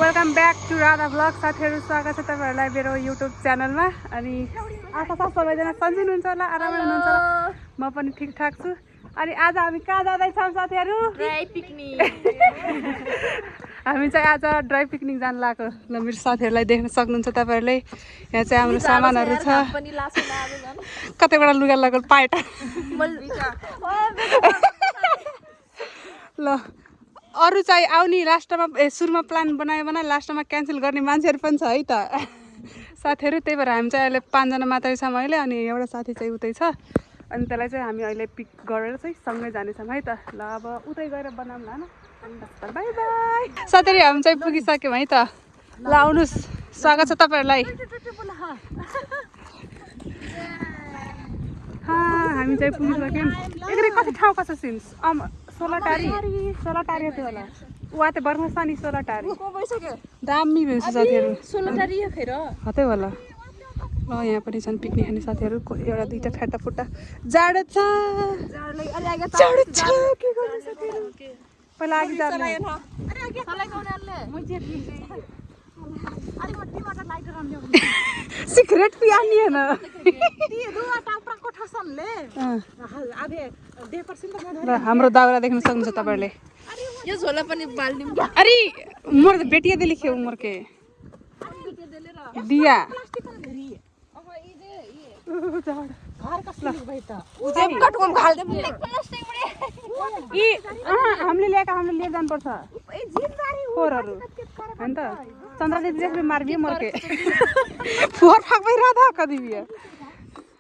Welcome back to Radha blog. साथीहरू स्वागत छ तपाईँहरूलाई मेरो युट्युब च्यानलमा। अनि आशा छ सबैजना सन्चै हुनुहुन्छ होला, आरामै हुनुहुन्छ होला। म पनि ठिकठाक छु। अनि आज हामी कहाँ जाँदैछौँ साथीहरू? Dry picnic. हामी चाहिँ आज ड्राई पिकनिक जान लागेको। ल मेरो साथीहरूलाई देख्न सक्नुहुन्छ तपाईँहरूले। यहाँ चाहिँ हाम्रो सामानहरू छ। कतैबाट लुगा लगाएको पाएटा। ल अरू चाहिँ आउने लास्टमा सुरुमा प्लान बनायो भने लास्टमा क्यान्सल गर्ने मान्छेहरू पनि छ है त साथीहरू। त्यही भएर हामी चाहिँ अहिले 5 जना मात्रै छौँ अहिले। अनि एउटा साथी चाहिँ उतै छ। अनि त्यसलाई चाहिँ हामी अहिले पिक गरेर चाहिँ सँगै जानेछौँ है त। ल अब उतै गएर बनाऊँ न। बाई बाई साथीहरू, हामी चाहिँ पुगिसक्यौँ है त। ल आउनुहोस्, स्वागत छ तपाईँहरूलाई। हामी चाहिँ पुगिसक्यौँ। एकरी कति ठाउँ कस्तो सिन्स सोलाटारी थियो होला। उहाँ त बर्मास नि सोलाटारी दामी भ्यू छ साथीहरू। हतै होला। ल यहाँ पनि छन् पिकनिक खाने साथीहरू। एउटा दुईटा फ्याटा फुट्टा जाडो छ। के गर्नु साथीहरू? पहिला अघि जाने सिगरेट पियानी है ना। हाम्रो दाउरा देख्न सक्नुहुन्छ तपाईँहरूले। अरे उमर बेटिया दे लिखे उमर के दिया हामीले लिएर जानुपर्छ फोहोरहरू होइन त। चन्द्र दिदी देख्ने मार्बियो मर्के फोहोर फाक भइरहेको छ कति बिहा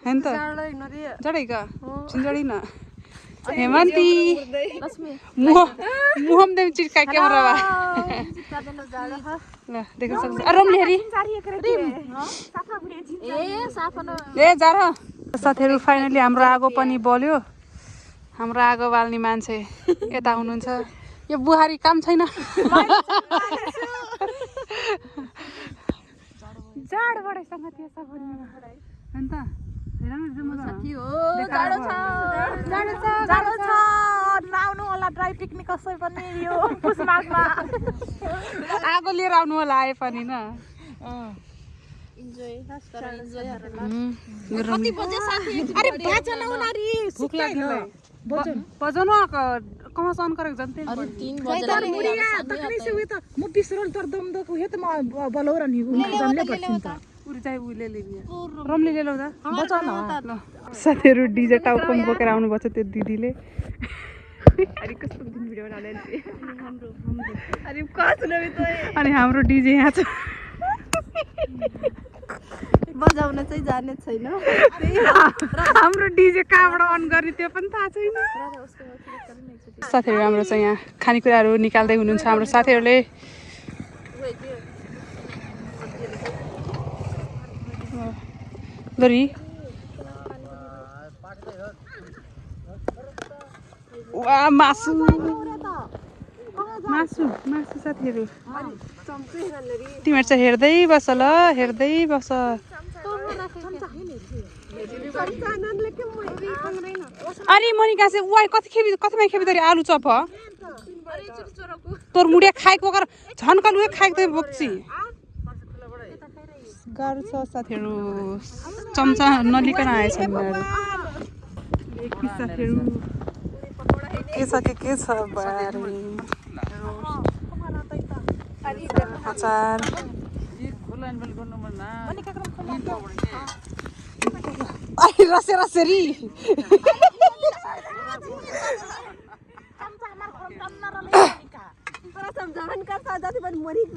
होइन त। जडै का चिन्जडी न हेमन्ती मुहम देम चिटका क्यामेरा बा। ल देख्न सक्छ। रमले हेरी ए जा र साथीहरू। फाइनली हाम्रो आगो पनि बल्यो। हाम्रो आगो बाल्ने मान्छे यता हुनुहुन्छ। यो बुहारी काम छैन। जाड बढाइसँग त्यो सब होइन त। ड्राई पिकनिक कसै पनि यो पुसमाघमा आगो लिएर आउनु होला आए पनि न। बजाउनु कहाँ सन गरेको जनते रमले ल्याउँदा साथीहरू डिजे टाउको बोकेर आउनुभएको छ त्यो दिदीले। अनि हाम्रो डिजे यहाँ छ। बजाउन चाहिँ जाने छैन। हाम्रो डिजे कहाँबाट अन गर्ने त्यो पनि थाहा छैन। साथीहरू हाम्रो चाहिँ यहाँ खानेकुराहरू निकाल्दै हुनुहुन्छ हाम्रो साथीहरूले। लरी वा मासु मासु मासु साथीहरू। तिमीहरू चाहिँ हेर्दै बस ल, हेर्दै बस। अरे मोनिका चाहिँ वाइ कतिमा खेपी तरी आलु चप तोर मुडिया खाएको कर झन्कल उयो खाएको त बोक्ची गाह्रो छ साथीहरू। चम्चा नलिकन आएछन् साथीहरू। के छ अचार रसेरी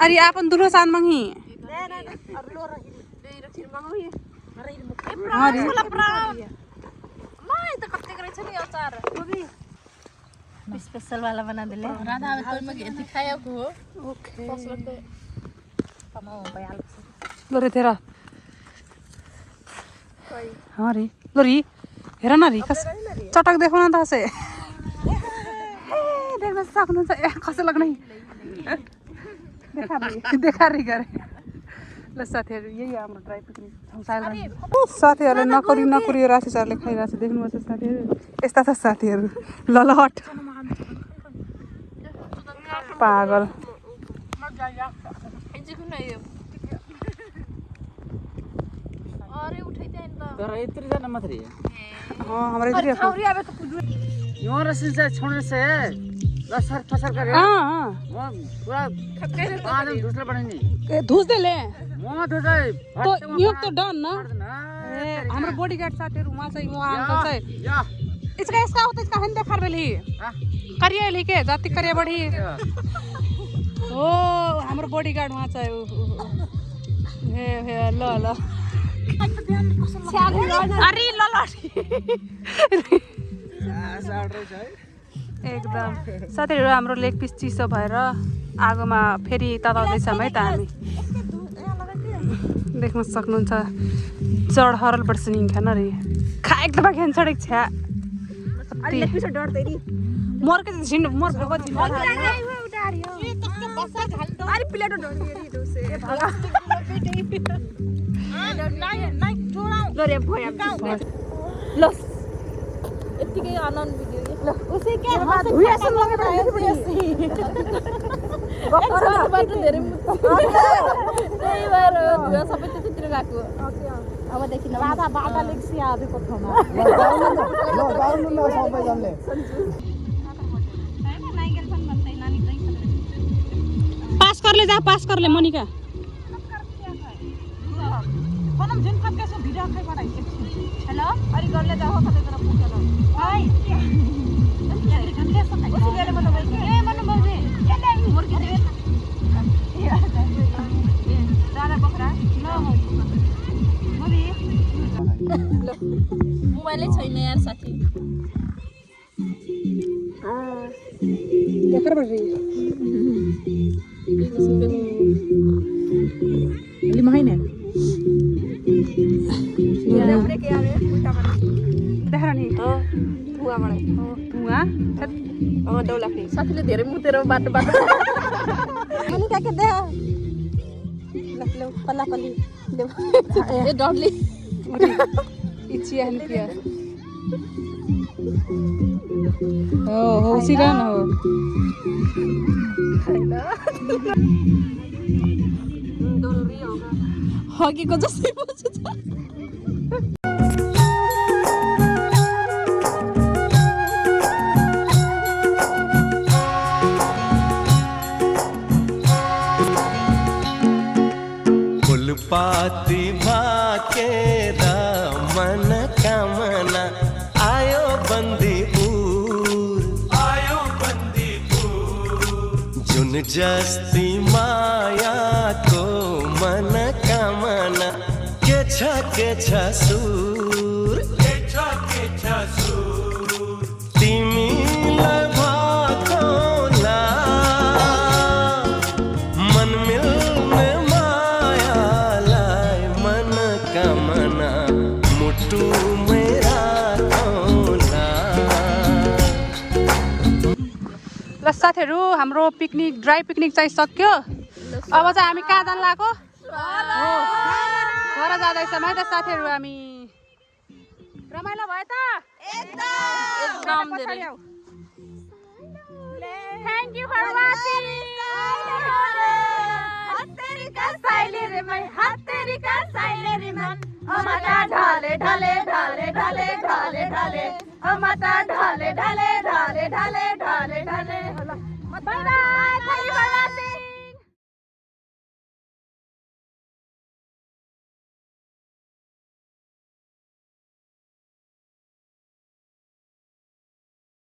अरे आपन दुलो सान मंगी स्पेशल वाला बना दिले। राधा तो में गेती खाया को ओके लोरे तेरा हाँ रे लोरी हेर न री कस चटक देखो न त से देख्न सक्नुहुन्छ कसै लाग्नै देखा री गरे। ल साथीहरू यही हाम्रो ड्राई पिकनिक साथीहरूले नकुरी राशिचारले खाइरहेको छ देख्नुपर्छ साथीहरू। यस्ता छ साथीहरू ललहट पागल। एकछिन न यो अरे उठाइदिए नि त तर यत्रो जना मात्रै हाम्रो इधर छौरी अब त कुदु यो रसिल चाहिँ छोड्ने से लसर फसर गरे म पुरा पानी दूसरा बनानी धुस दे ले म दुसै तो यो तो डन न हाम्रो बॉडीगार्ड साथीहरु वहाँ चाहिँ वहाँ अंकल चाहिँ या इसका इसका होता इसका हंदे खरबेली करिया लेके जाति करिया बढी ओ हाम्रो बॉडीगार्ड वहाँ चाहिँ हे हे ल ल अरे ल ल एकदम साथीहरु हाम्रो लेग पिस चिसो भएर आगोमा फेरि तताउँदैछौँ है त हामी देख्न सक्नुहुन्छ चढ हरल बर्सनिङ खान रे खा एकदम खान चढेको छ अहिले पिछो डर्दै नि मर्के झिन मर भएको झिन अरे प्लेट डर्दै रे दोसे भागा नाइ टोडाउ गरे भया ल यतिकै आनन्द भिडियो ल उसे के धुयासन लगेर एकछिनबाट धेरै त्यही भएर धुवा सबै त्यतिर गएको अबदेखि राधा बाटा लेक्सी आधे पथमा पास कर ले जा पास कर ले मोनिका कोनम जिन खत के सो भिडियो खाइ बनाइ हेलो अरे कर ले जाओ खते तरफ पूछ लो हाय ये गंदे सो खाइ उसी गेले मन भाइ ए मन मौजे के ले मुर्गी दे दादा बकरा न हो मोदी मोबाइलै छैन यार साथी क्या कर रही है लिमाइने हमरे के यार उल्टा बना देख रही धुवा मलाई धुवा दौलाख्ने साथीले धेरै मुतेर बाटो बाटो अनि के दे लखलो पल्ला पल्ली ए डडली इच्छा है क्या हो सिगा न हो हगेको जस्तै बोल्छु त फुलपाती भाके मन कामना आयो बंदीपुर जुन जस्ती माया को मन कामना के छ सुर तिमीलाई भाकोला मन मिल्ने मायालाई मन कामना मुटु मेरा कोला ल साथीहरु हाम्रो पिकनिक ड्राई पिकनिक चाहिँ सक्यो अब चाहिँ हामी कहाँ जान लागेको घर जाँदैछौँ है त साथीहरु हामी रमाइलो भयो त एकदम धेरै थ्यांक यू फर वाचिङ हत्तेरीका साइले रे मै हत्तेरीका साइले रे मन अमाता ढाले ढाले ढाले ढाले ढाले ढाले अमाता ढाले ढाले ढाले ढाले ढाले ढाले बाय बाय